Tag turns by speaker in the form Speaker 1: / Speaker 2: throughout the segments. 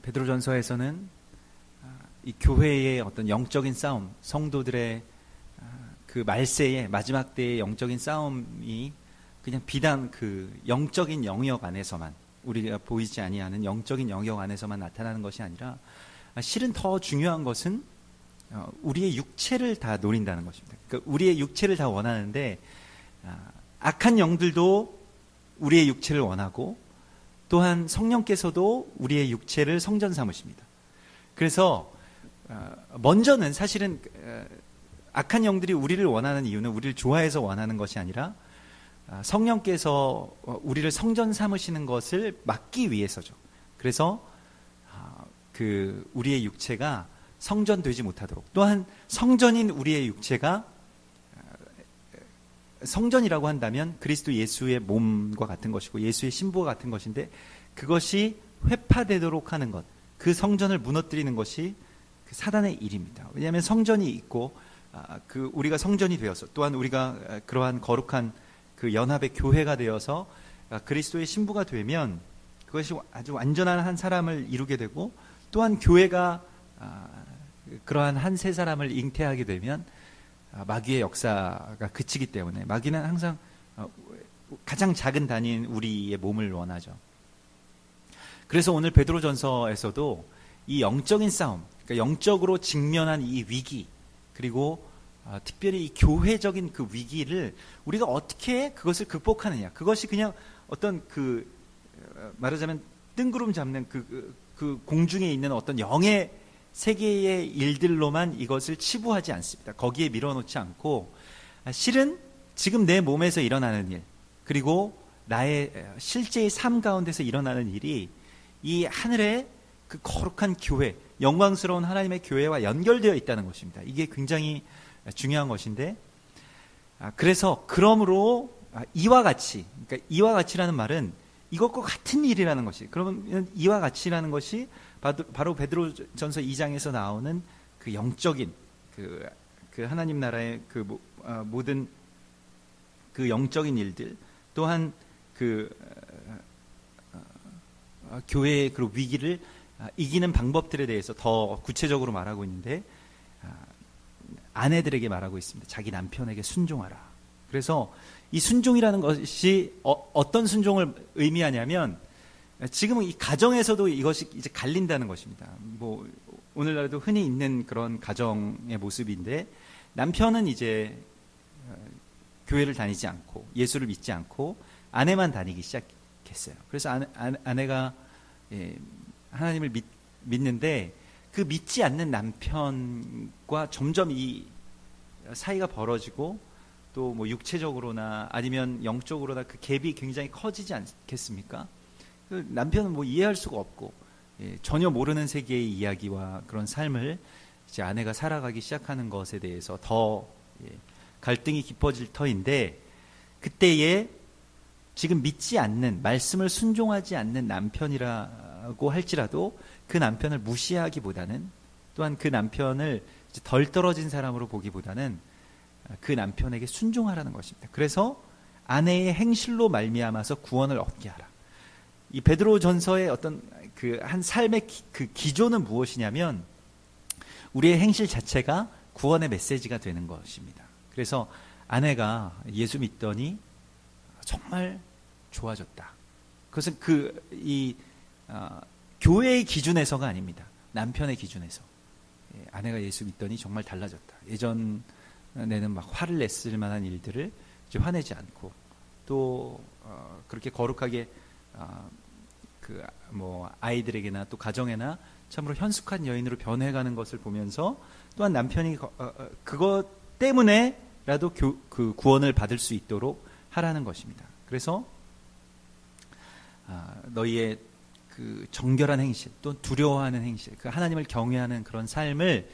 Speaker 1: 베드로전서에서는 이 교회의 어떤 영적인 싸움, 성도들의 그 말세의 마지막 때의 영적인 싸움이 그냥 비단 그 영적인 영역 안에서만, 우리가 보이지 아니하는 영적인 영역 안에서만 나타나는 것이 아니라, 실은 더 중요한 것은 우리의 육체를 다 노린다는 것입니다. 그러니까 우리의 육체를 다 원하는데, 악한 영들도 우리의 육체를 원하고, 또한 성령께서도 우리의 육체를 성전 삼으십니다. 그래서 먼저는 사실은 악한 영들이 우리를 원하는 이유는 우리를 좋아해서 원하는 것이 아니라 성령께서 우리를 성전 삼으시는 것을 막기 위해서죠. 그래서 그 우리의 육체가 성전되지 못하도록, 또한 성전인 우리의 육체가, 성전이라고 한다면 그리스도 예수의 몸과 같은 것이고 예수의 신부와 같은 것인데, 그것이 회파되도록 하는 것, 그 성전을 무너뜨리는 것이 그 사단의 일입니다. 왜냐하면 성전이 있고 그 우리가 성전이 되어서, 또한 우리가 그러한 거룩한 그 연합의 교회가 되어서 그리스도의 신부가 되면 그것이 아주 완전한 한 사람을 이루게 되고, 또한 교회가 그러한 한 세 사람을 잉태하게 되면 마귀의 역사가 그치기 때문에, 마귀는 항상 가장 작은 단위인 우리의 몸을 원하죠. 그래서 오늘 베드로전서에서도 이 영적인 싸움, 그러니까 영적으로 직면한 이 위기, 그리고 특별히 이 교회적인 그 위기를 우리가 어떻게 그것을 극복하느냐, 그것이 그냥 어떤 그 말하자면 뜬구름 잡는 그 공중에 있는 어떤 영의 세계의 일들로만 이것을 치부하지 않습니다. 거기에 밀어놓지 않고, 실은 지금 내 몸에서 일어나는 일, 그리고 나의 실제의 삶 가운데서 일어나는 일이 이 하늘의 그 거룩한 교회, 영광스러운 하나님의 교회와 연결되어 있다는 것입니다. 이게 굉장히 중요한 것인데, 그래서 그러므로 이와 같이, 그러니까 이와 같이라는 말은 이것과 같은 일이라는 것이, 그러면 이와 같이라는 것이 바로 베드로전서 2장에서 나오는 그 영적인 그 하나님 나라의 그 모든 그 영적인 일들, 또한 그 교회의 그 위기를 이기는 방법들에 대해서 더 구체적으로 말하고 있는데, 아내들에게 말하고 있습니다. 자기 남편에게 순종하라. 그래서 이 순종이라는 것이 어떤 순종을 의미하냐면, 지금은 이 가정에서도 이것이 이제 갈린다는 것입니다. 뭐 오늘날도 흔히 있는 그런 가정의 모습인데, 남편은 이제 교회를 다니지 않고 예수를 믿지 않고 아내만 다니기 시작했어요. 그래서 아내가 하나님을 믿는데, 그 믿지 않는 남편과 점점 이 사이가 벌어지고, 또 뭐 육체적으로나 아니면 영적으로나 그 갭이 굉장히 커지지 않겠습니까? 그 남편은 뭐 이해할 수가 없고, 전혀 모르는 세계의 이야기와 그런 삶을 이제 아내가 살아가기 시작하는 것에 대해서 더 갈등이 깊어질 터인데, 그때에 지금 믿지 않는, 말씀을 순종하지 않는 남편이라고 할지라도 그 남편을 무시하기보다는, 또한 그 남편을 덜 떨어진 사람으로 보기보다는 그 남편에게 순종하라는 것입니다. 그래서 아내의 행실로 말미암아서 구원을 얻게 하라. 이 베드로전서의 어떤 그 한 삶의 그 기조는 무엇이냐면, 우리의 행실 자체가 구원의 메시지가 되는 것입니다. 그래서 아내가 예수 믿더니 정말 좋아졌다. 그것은 교회의 기준에서가 아닙니다. 남편의 기준에서. 아내가 예수 믿더니 정말 달라졌다. 예전에는 막 화를 냈을 만한 일들을 이제 화내지 않고, 또 그렇게 거룩하게 아이들에게나 또 가정에나 참으로 현숙한 여인으로 변해가는 것을 보면서, 또한 남편이 그것 때문에라도 그 구원을 받을 수 있도록 하라는 것입니다. 그래서 너희의 그 정결한 행실, 또 두려워하는 행실, 그 하나님을 경외하는 그런 삶을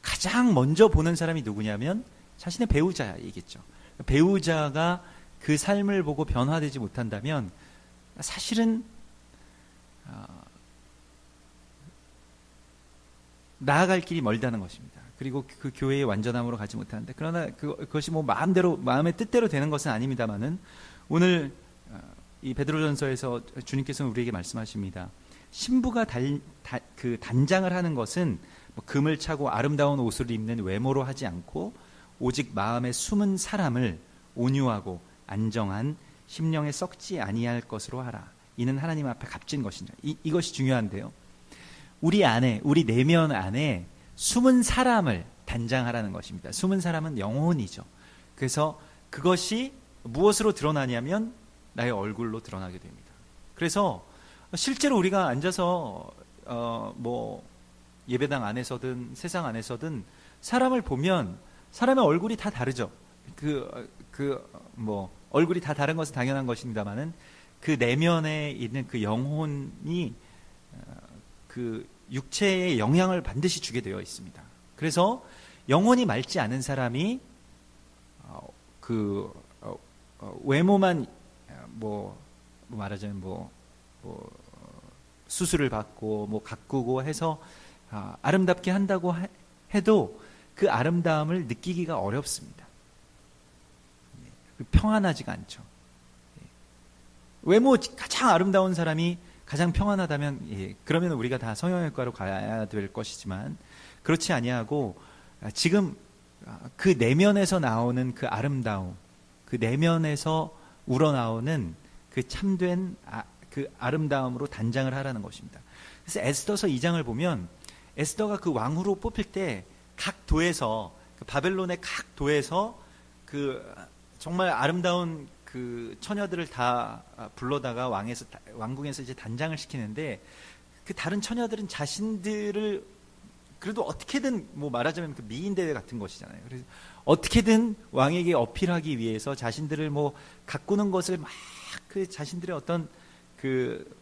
Speaker 1: 가장 먼저 보는 사람이 누구냐면 자신의 배우자이겠죠. 배우자가 그 삶을 보고 변화되지 못한다면 사실은 나아갈 길이 멀다는 것입니다. 그리고 그 교회의 완전함으로 가지 못하는데, 그러나 그것이 뭐 마음의 뜻대로 되는 것은 아닙니다만은, 오늘 이 베드로전서에서 주님께서는 우리에게 말씀하십니다. 신부가 그 단장을 하는 것은 뭐 금을 차고 아름다운 옷을 입는 외모로 하지 않고 오직 마음에 숨은 사람을 온유하고 안정한 심령에 썩지 아니할 것으로 하라. 이는 하나님 앞에 값진 것이냐. 이것이 중요한데요. 우리 안에, 우리 내면 안에 숨은 사람을 단장하라는 것입니다. 숨은 사람은 영혼이죠. 그래서 그것이 무엇으로 드러나냐면 나의 얼굴로 드러나게 됩니다. 그래서 실제로 우리가 앉아서 뭐 예배당 안에서든 세상 안에서든 사람을 보면 사람의 얼굴이 다 다르죠. 뭐 얼굴이 다 다른 것은 당연한 것입니다만은 그 내면에 있는 그 영혼이 그 육체에 영향을 반드시 주게 되어 있습니다. 그래서 영혼이 맑지 않은 사람이 외모만 뭐 말하자면 뭐 수술을 받고 뭐 가꾸고 해서 아름답게 한다고 해도 그 아름다움을 느끼기가 어렵습니다. 평안하지가 않죠. 외모 가장 아름다운 사람이 가장 평안하다면 그러면 우리가 다 성형외과로 가야 될 것이지만 그렇지 아니하고 지금 그 내면에서 나오는 그 아름다움, 그 내면에서 우러나오는 그 참된 그 아름다움으로 단장을 하라는 것입니다. 그래서 에스더서 2장을 보면 에스더가 그 왕후로 뽑힐 때 각 도에서 그 바벨론의 각 도에서 그 정말 아름다운 그 처녀들을 다 불러다가 왕궁에서 이제 단장을 시키는데 그 다른 처녀들은 자신들을 그래도 어떻게든 뭐 말하자면 그 미인 대회 같은 것이잖아요. 그래서 어떻게든 왕에게 어필하기 위해서 자신들을 뭐 가꾸는 것을 막 그 자신들의 어떤 그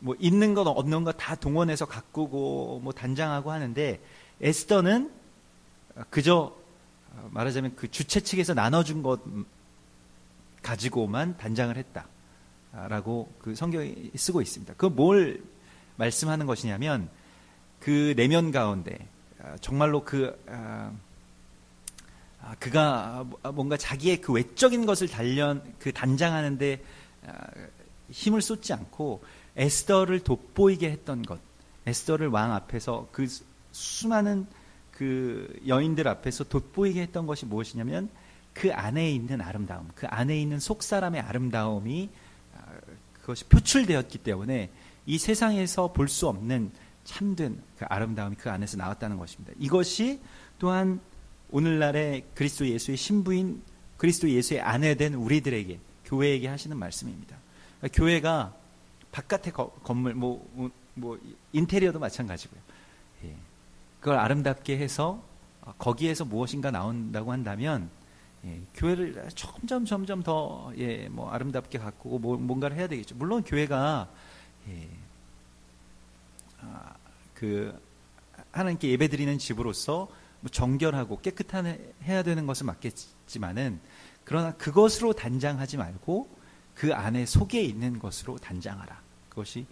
Speaker 1: 뭐 있는 것 없는 것 다 동원해서 가꾸고 뭐 단장하고 하는데 에스더는 그저 말하자면 그 주최 측에서 나눠준 것 가지고만 단장을 했다라고 그 성경이 쓰고 있습니다. 그 뭘 말씀하는 것이냐면 그 내면 가운데 정말로 그가 뭔가 자기의 그 외적인 것을 단장하는데 힘을 쏟지 않고 에스더를 돋보이게 했던 것, 에스더를 왕 앞에서 그 수많은 그 여인들 앞에서 돋보이게 했던 것이 무엇이냐면 그 안에 있는 아름다움, 그 안에 있는 속사람의 아름다움이 그것이 표출되었기 때문에 이 세상에서 볼 수 없는 참된 그 아름다움이 그 안에서 나왔다는 것입니다. 이것이 또한 오늘날의 그리스도 예수의 신부인 그리스도 예수의 아내된 우리들에게, 교회에게 하시는 말씀입니다. 그러니까 교회가 바깥의 건물, 뭐 인테리어도 마찬가지고요. 예. 그걸 아름답게 해서 거기에서 무엇인가 나온다고 한다면 교회를 점점 더 뭐 아름답게 가꾸고 뭔가를 해야 되겠죠. 물론 교회가 그 하나님께 예배드리는 집으로서 뭐 정결하고 깨끗한 해야 되는 것은 맞겠지만은 그러나 그것으로 단장하지 말고 그 안에 속에 있는 것으로 단장하라. 그것이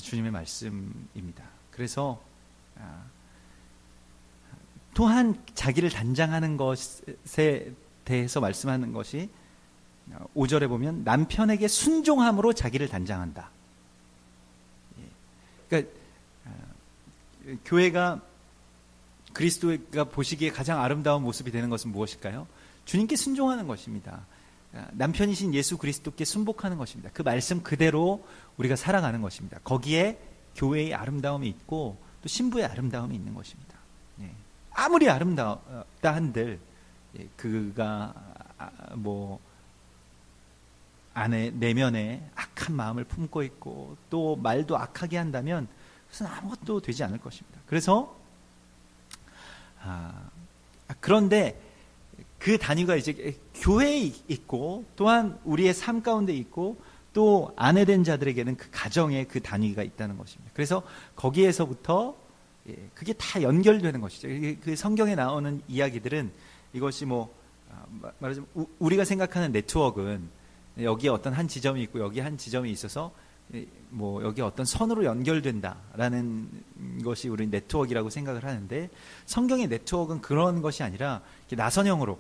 Speaker 1: 주님의 말씀입니다. 그래서 또한 자기를 단장하는 것에 대해서 말씀하는 것이 5절에 보면 남편에게 순종함으로 자기를 단장한다. 그러니까 교회가 그리스도가 보시기에 가장 아름다운 모습이 되는 것은 무엇일까요? 주님께 순종하는 것입니다. 남편이신 예수 그리스도께 순복하는 것입니다. 그 말씀 그대로 우리가 살아가는 것입니다. 거기에 교회의 아름다움이 있고 또 신부의 아름다움이 있는 것입니다. 아무리 아름답다 한들 그가 뭐 안에 내면에 악한 마음을 품고 있고 또 말도 악하게 한다면 그것은 아무것도 되지 않을 것입니다. 그래서 그런데 그 단위가 이제 교회에 있고 또한 우리의 삶 가운데 있고 또 아내된 자들에게는 그 가정에 그 단위가 있다는 것입니다. 그래서 거기에서부터 그게 다 연결되는 것이죠. 그 성경에 나오는 이야기들은 이것이 뭐 말하자면 우리가 생각하는 네트워크는 여기에 어떤 한 지점이 있고 여기 한 지점이 있어서 뭐 여기 어떤 선으로 연결된다라는 것이 우리 네트워크라고 생각을 하는데 성경의 네트워크는 그런 것이 아니라 나선형으로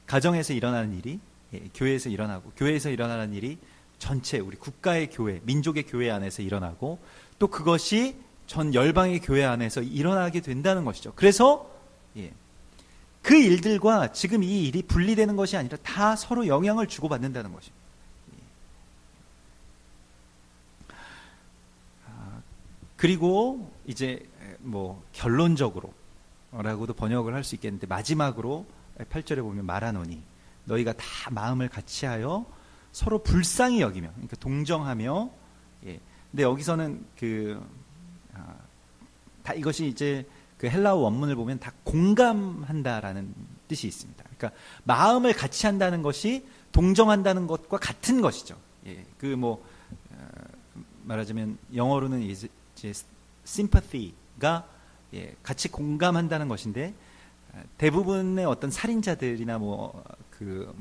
Speaker 1: 가정에서 일어나는 일이 교회에서 일어나고 교회에서 일어나는 일이 전체 우리 국가의 교회, 민족의 교회 안에서 일어나고 또 그것이 전 열방의 교회 안에서 일어나게 된다는 것이죠. 그래서 그 일들과 지금 이 일이 분리되는 것이 아니라 다 서로 영향을 주고받는다는 것입니다. 그리고 이제 뭐 결론적으로라고도 번역을 할 수 있겠는데, 마지막으로 8절에 보면 말하노니 너희가 다 마음을 같이하여 서로 불쌍히 여기며, 그러니까 동정하며. 근데 여기서는 다 이것이 이제 그 헬라어 원문을 보면 다 공감한다라는 뜻이 있습니다. 그러니까 마음을 같이 한다는 것이 동정한다는 것과 같은 것이죠. 말하자면 영어로는 이제 sympathy가 같이 공감한다는 것인데, 대부분의 어떤 살인자들이나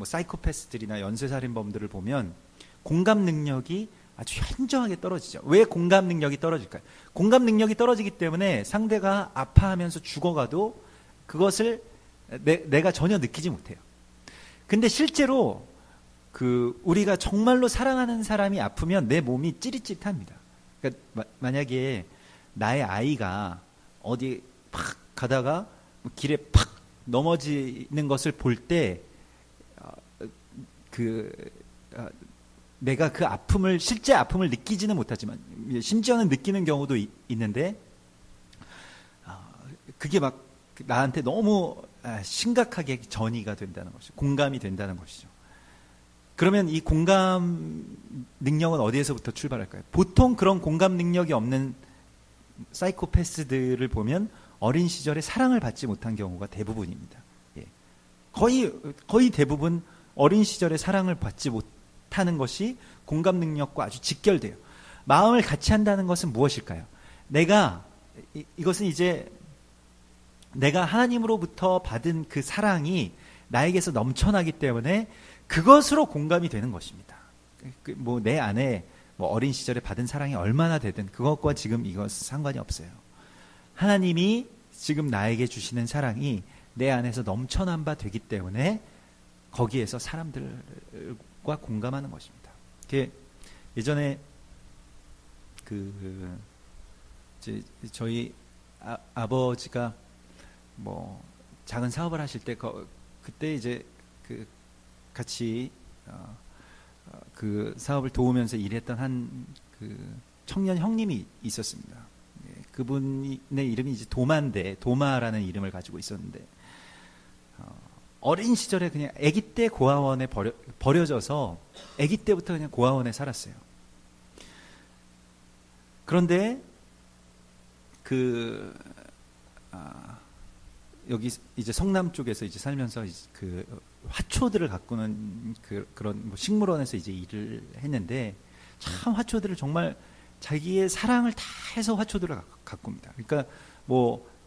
Speaker 1: 사이코패스들이나 연쇄살인범들을 보면 공감 능력이 아주 현저하게 떨어지죠. 왜 공감 능력이 떨어질까요? 공감 능력이 떨어지기 때문에 상대가 아파하면서 죽어가도 그것을 내가 전혀 느끼지 못해요. 근데 실제로 우리가 정말로 사랑하는 사람이 아프면 내 몸이 찌릿찌릿합니다. 그러니까 만약에 나의 아이가 어디 팍 가다가 길에 팍 넘어지는 것을 볼 때 내가 그 아픔을, 실제 아픔을 느끼지는 못하지만 심지어는 느끼는 경우도 있는데, 그게 막 나한테 너무 심각하게 전이가 된다는 것이죠. 공감이 된다는 것이죠. 그러면 이 공감 능력은 어디에서부터 출발할까요? 보통 그런 공감 능력이 없는 사이코패스들을 보면 어린 시절에 사랑을 받지 못한 경우가 대부분입니다. 거의 대부분 어린 시절에 사랑을 받지 못하는 것이 공감 능력과 아주 직결돼요. 마음을 같이 한다는 것은 무엇일까요? 이것은 이제 내가 하나님으로부터 받은 그 사랑이 나에게서 넘쳐나기 때문에 그것으로 공감이 되는 것입니다. 내 안에 어린 시절에 받은 사랑이 얼마나 되든 그것과 지금 이것 상관이 없어요. 하나님이 지금 나에게 주시는 사랑이 내 안에서 넘쳐난 바 되기 때문에 거기에서 사람들과 공감하는 것입니다. 예전에 저희 아버지가 작은 사업을 하실 때 그때 이제 같이 그 사업을 도우면서 일했던 한 청년 형님이 있었습니다. 그분의 이름이 이제 도마라는 이름을 가지고 있었는데, 어린 시절에 그냥 아기 때 고아원에 버려져서 아기 때부터 그냥 고아원에 살았어요. 그런데 여기 이제 성남 쪽에서 이제 살면서 화초들을 가꾸는 그런 식물원에서 이제 일을 했는데, 참 화초들을 정말 자기의 사랑을 다 해서 화초들을 가꿉니다. 그러니까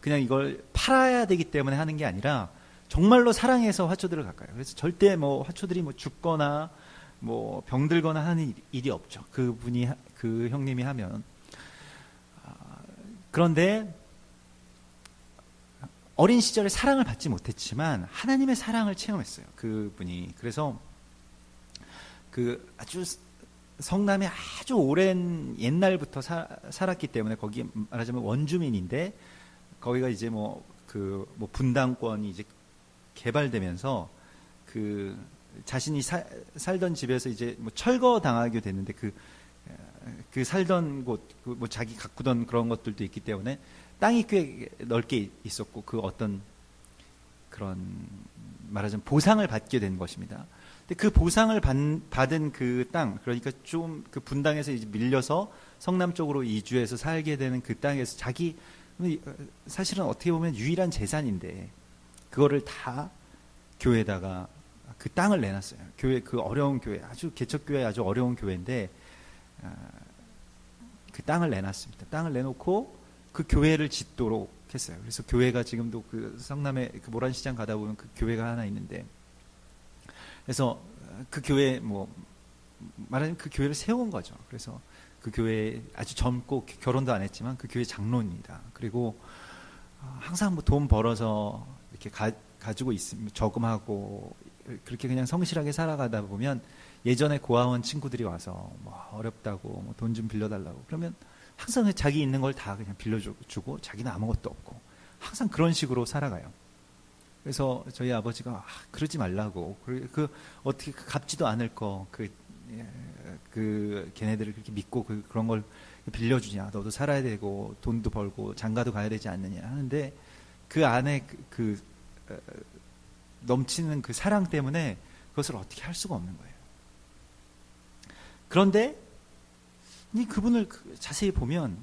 Speaker 1: 그냥 이걸 팔아야 되기 때문에 하는 게 아니라 정말로 사랑해서 화초들을 가까요. 그래서 절대 화초들이 죽거나 병들거나 하는 일이 없죠. 그 형님이 하면. 그런데 어린 시절에 사랑을 받지 못했지만 하나님의 사랑을 체험했어요. 그분이. 그래서 아주 성남에 아주 오랜 옛날부터 살았기 때문에, 거기 말하자면 원주민인데, 거기가 이제 분당권이 이제 개발되면서 자신이 살던 집에서 이제 철거 당하게 됐는데, 그 살던 곳, 자기 가꾸던 그런 것들도 있기 때문에 땅이 꽤 넓게 있었고, 어떤 그런 말하자면 보상을 받게 된 것입니다. 근데 그 보상을 받은 그 땅, 그러니까 좀 분당에서 이제 밀려서 성남 쪽으로 이주해서 살게 되는 그 땅에서 사실은 어떻게 보면 유일한 재산인데, 그거를 다 교회에다가 그 땅을 내놨어요. 어려운 교회, 아주 개척교회 아주 어려운 교회인데, 그 땅을 내놨습니다. 땅을 내놓고 그 교회를 짓도록 했어요. 그래서 교회가 지금도 성남에 모란시장 가다 보면 그 교회가 하나 있는데, 그래서 그 교회 말하자면 그 교회를 세운 거죠. 그래서 그 교회 아주 젊고 결혼도 안 했지만 그 교회 장로입니다. 그리고 항상 돈 벌어서 이렇게 가지고 있으면 저금하고 그렇게 그냥 성실하게 살아가다 보면, 예전에 고아원 친구들이 와서 어렵다고 돈 좀 빌려달라고 그러면 항상 자기 있는 걸 다 그냥 빌려주고 자기는 아무것도 없고 항상 그런 식으로 살아가요. 그래서 저희 아버지가 그러지 말라고, 어떻게 갚지도 않을 거 걔네들을 그렇게 믿고 그런 걸 빌려주냐, 너도 살아야 되고 돈도 벌고 장가도 가야 되지 않느냐 하는데 그 안에 넘치는 그 사랑 때문에 그것을 어떻게 할 수가 없는 거예요. 그런데 그분을 자세히 보면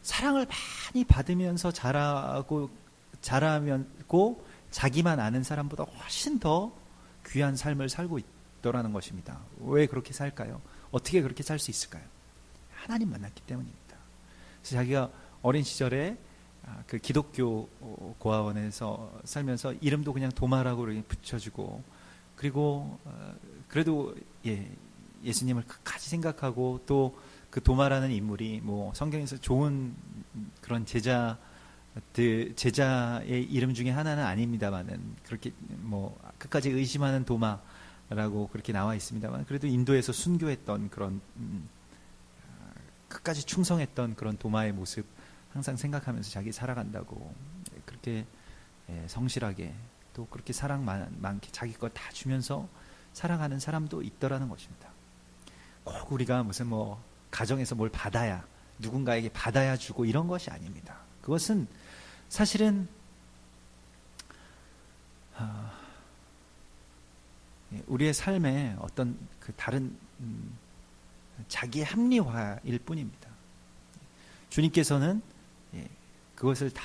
Speaker 1: 사랑을 많이 받으면서 자라고 자기만 아는 사람보다 훨씬 더 귀한 삶을 살고 있더라는 것입니다. 왜 그렇게 살까요? 어떻게 그렇게 살 수 있을까요? 하나님 만났기 때문입니다. 그래서 자기가 어린 시절에 그 기독교 고아원에서 살면서 이름도 그냥 도마라고 붙여주고, 그리고 그래도 예수님을 끝까지 생각하고, 또 그 도마라는 인물이 뭐 성경에서 좋은 그런 제자의 이름 중에 하나는 아닙니다만은, 그렇게 뭐 끝까지 의심하는 도마라고 그렇게 나와 있습니다만, 그래도 인도에서 순교했던 그런 끝까지 충성했던 그런 도마의 모습 항상 생각하면서 자기 살아간다고, 그렇게 성실하게 또 그렇게 사랑 많게 자기 걸 다 주면서 살아가는 사람도 있더라는 것입니다. 꼭 우리가 무슨 뭐 가정에서 뭘 받아야, 누군가에게 받아야 주고 이런 것이 아닙니다. 그것은 사실은 우리의 삶에 어떤 그 다른 자기의 합리화일 뿐입니다. 주님께서는 그것을 다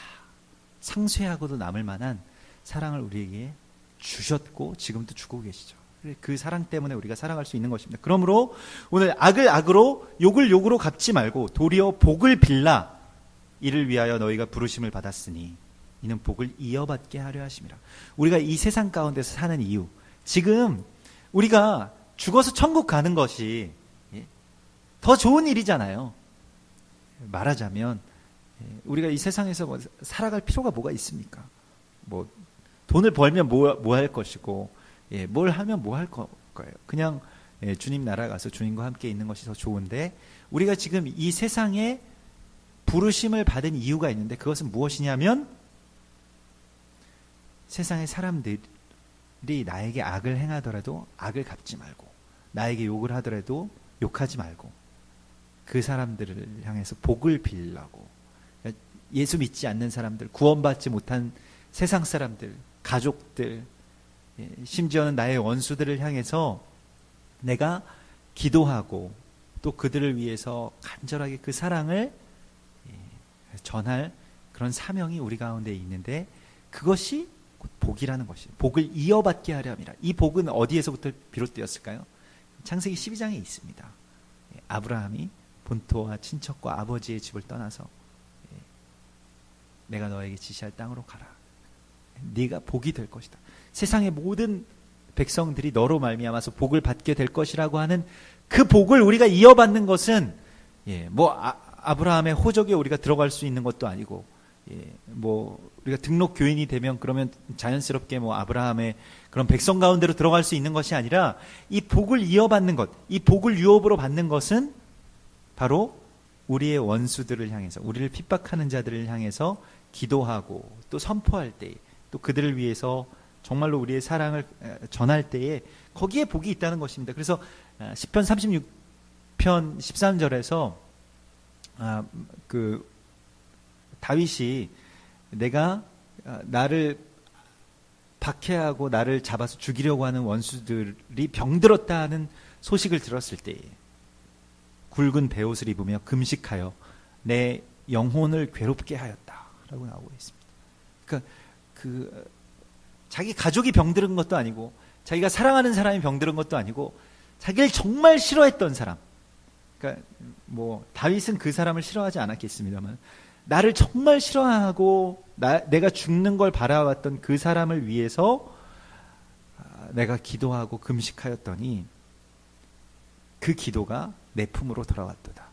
Speaker 1: 상쇄하고도 남을 만한 사랑을 우리에게 주셨고 지금도 주고 계시죠. 그 사랑 때문에 우리가 살아갈 수 있는 것입니다. 그러므로 오늘 악을 악으로 욕을 욕으로 갚지 말고 도리어 복을 빌라. 이를 위하여 너희가 부르심을 받았으니 이는 복을 이어받게 하려 하심이라. 우리가 이 세상 가운데서 사는 이유, 지금 우리가 죽어서 천국 가는 것이 더 좋은 일이잖아요. 말하자면 우리가 이 세상에서 뭐 살아갈 필요가 뭐가 있습니까? 뭐 돈을 벌면 뭐 할 것이고, 뭘 하면 뭐 할 거예요. 그냥 주님 나라 가서 주님과 함께 있는 것이 더 좋은데, 우리가 지금 이 세상에 부르심을 받은 이유가 있는데, 그것은 무엇이냐면 세상의 사람들이 나에게 악을 행하더라도 악을 갚지 말고, 나에게 욕을 하더라도 욕하지 말고, 그 사람들을 향해서 복을 빌라고, 예수 믿지 않는 사람들, 구원받지 못한 세상 사람들, 가족들, 심지어는 나의 원수들을 향해서 내가 기도하고 또 그들을 위해서 간절하게 그 사랑을 전할 그런 사명이 우리 가운데 있는데, 그것이 복이라는 것이에요. 복을 이어받게 하려 함이라. 이 복은 어디에서부터 비롯되었을까요? 창세기 12장에 있습니다. 아브라함이 본토와 친척과 아버지의 집을 떠나서 내가 너에게 지시할 땅으로 가라. 네가 복이 될 것이다. 세상의 모든 백성들이 너로 말미암아서 복을 받게 될 것이라고 하는 그 복을 우리가 이어받는 것은 아브라함의 호적에 우리가 들어갈 수 있는 것도 아니고, 뭐 우리가 등록 교인이 되면 그러면 자연스럽게 뭐 아브라함의 그런 백성 가운데로 들어갈 수 있는 것이 아니라, 이 복을 이어받는 것, 이 복을 유업으로 받는 것은 바로 우리의 원수들을 향해서, 우리를 핍박하는 자들을 향해서 기도하고 또 선포할 때, 또 그들을 위해서 정말로 우리의 사랑을 전할 때에 거기에 복이 있다는 것입니다. 그래서 시편 36편 13절에서 그 다윗이 내가 나를 박해하고 나를 잡아서 죽이려고 하는 원수들이 병들었다 하는 소식을 들었을 때에 굵은 베옷을 입으며 금식하여 내 영혼을 괴롭게 하였다라고 나오고 있습니다. 그러니까 자기 가족이 병들은 것도 아니고, 자기가 사랑하는 사람이 병들은 것도 아니고, 자기를 정말 싫어했던 사람, 그러니까 뭐 다윗은 그 사람을 싫어하지 않았겠습니다만, 나를 정말 싫어하고 내가 죽는 걸 바라왔던 그 사람을 위해서 내가 기도하고 금식하였더니 그 기도가 내 품으로 돌아왔도다.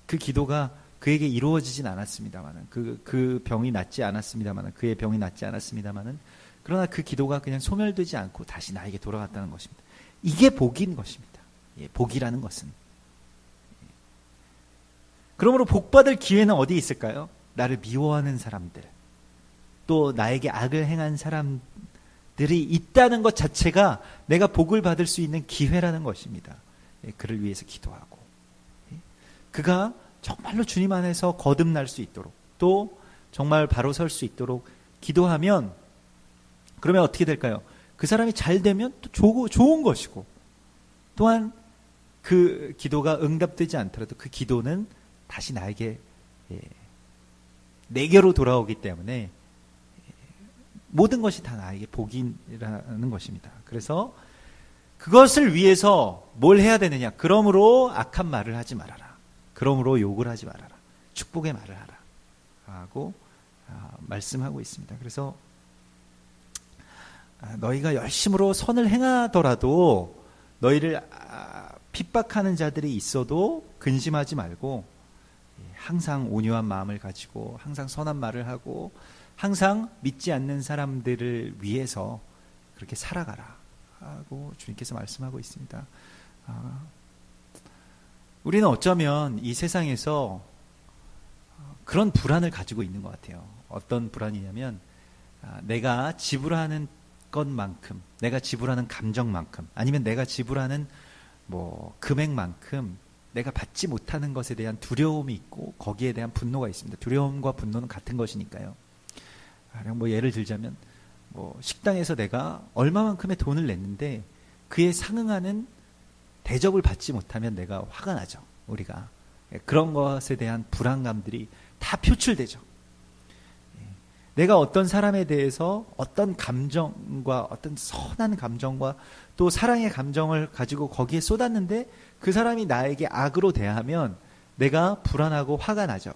Speaker 1: 그 기도가 그에게 이루어지진 않았습니다만은, 그 병이 낫지 않았습니다만은, 그의 병이 낫지 않았습니다만은, 그러나 그 기도가 그냥 소멸되지 않고 다시 나에게 돌아갔다는 것입니다. 이게 복인 것입니다. 복이라는 것은 그러므로 복받을 기회는 어디에 있을까요? 나를 미워하는 사람들, 또 나에게 악을 행한 사람들이 있다는 것 자체가 내가 복을 받을 수 있는 기회라는 것입니다. 그를 위해서 기도하고, 그가 정말로 주님 안에서 거듭날 수 있도록, 또 정말 바로 설 수 있도록 기도하면, 그러면 어떻게 될까요? 그 사람이 잘 되면 또 좋은 것이고, 또한 그 기도가 응답되지 않더라도 그 기도는 다시 나에게, 내게로 돌아오기 때문에 모든 것이 다 나에게 복이라는 것입니다. 그래서 그것을 위해서 뭘 해야 되느냐? 그러므로 악한 말을 하지 말아라. 그러므로 욕을 하지 말아라. 축복의 말을 하라. 하고 말씀하고 있습니다. 그래서 너희가 열심으로 선을 행하더라도 너희를 핍박하는 자들이 있어도 근심하지 말고 항상 온유한 마음을 가지고 항상 선한 말을 하고 항상 믿지 않는 사람들을 위해서 그렇게 살아가라 하고 주님께서 말씀하고 있습니다. 우리는 어쩌면 이 세상에서 그런 불안을 가지고 있는 것 같아요. 어떤 불안이냐면 내가 지불하는 것만큼, 내가 지불하는 감정만큼, 아니면 내가 지불하는 금액만큼 내가 받지 못하는 것에 대한 두려움이 있고 거기에 대한 분노가 있습니다. 두려움과 분노는 같은 것이니까요. 예를 들자면 식당에서 내가 얼마만큼의 돈을 냈는데 그에 상응하는 대접을 받지 못하면 내가 화가 나죠. 우리가 그런 것에 대한 불안감들이 다 표출되죠. 내가 어떤 사람에 대해서 어떤 감정과 어떤 선한 감정과 또 사랑의 감정을 가지고 거기에 쏟았는데 그 사람이 나에게 악으로 대하면 내가 불안하고 화가 나죠.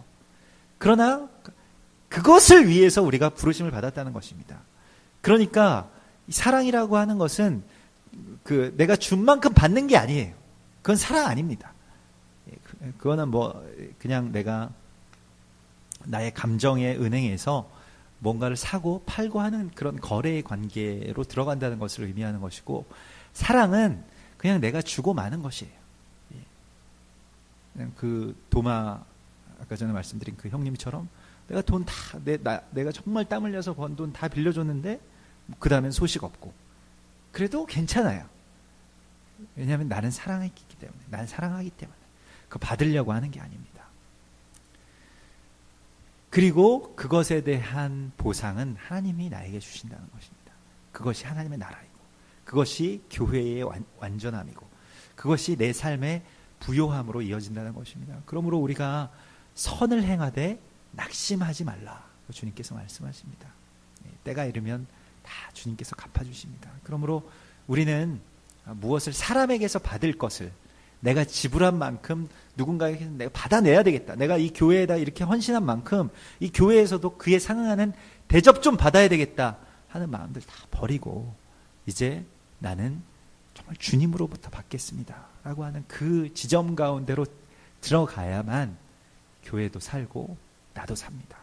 Speaker 1: 그러나 그것을 위해서 우리가 부르심을 받았다는 것입니다. 그러니까 사랑이라고 하는 것은 내가 준 만큼 받는 게 아니에요. 그건 사랑 아닙니다. 그거는 그냥 내가 나의 감정에 은행해서 뭔가를 사고 팔고 하는 그런 거래의 관계로 들어간다는 것을 의미하는 것이고, 사랑은 그냥 내가 주고 마는 것이에요. 그냥 아까 전에 말씀드린 그 형님처럼 내가 돈 내가 정말 땀 흘려서 번 돈 다 빌려줬는데 그 다음엔 소식 없고, 그래도 괜찮아요. 왜냐하면 나는 사랑했기 때문에, 난 사랑하기 때문에 그거 받으려고 하는 게 아닙니다. 그리고 그것에 대한 보상은 하나님이 나에게 주신다는 것입니다. 그것이 하나님의 나라이고, 그것이 교회의 완전함이고, 그것이 내 삶의 부요함으로 이어진다는 것입니다. 그러므로 우리가 선을 행하되 낙심하지 말라, 주님께서 말씀하십니다. 때가 이르면 다 주님께서 갚아주십니다. 그러므로 우리는 무엇을 사람에게서 받을 것을 내가 지불한 만큼 누군가에게 내가 받아내야 되겠다. 내가 이 교회에다 이렇게 헌신한 만큼 이 교회에서도 그에 상응하는 대접 좀 받아야 되겠다 하는 마음들 다 버리고 이제 나는 정말 주님으로부터 받겠습니다 라고 하는 그 지점 가운데로 들어가야만 교회도 살고 나도 삽니다.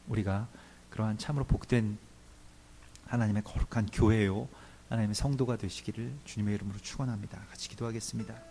Speaker 1: 우리가 그러한 참으로 복된 하나님의 거룩한 교회요, 하나님의 성도가 되시기를 주님의 이름으로 축원합니다. 같이 기도하겠습니다.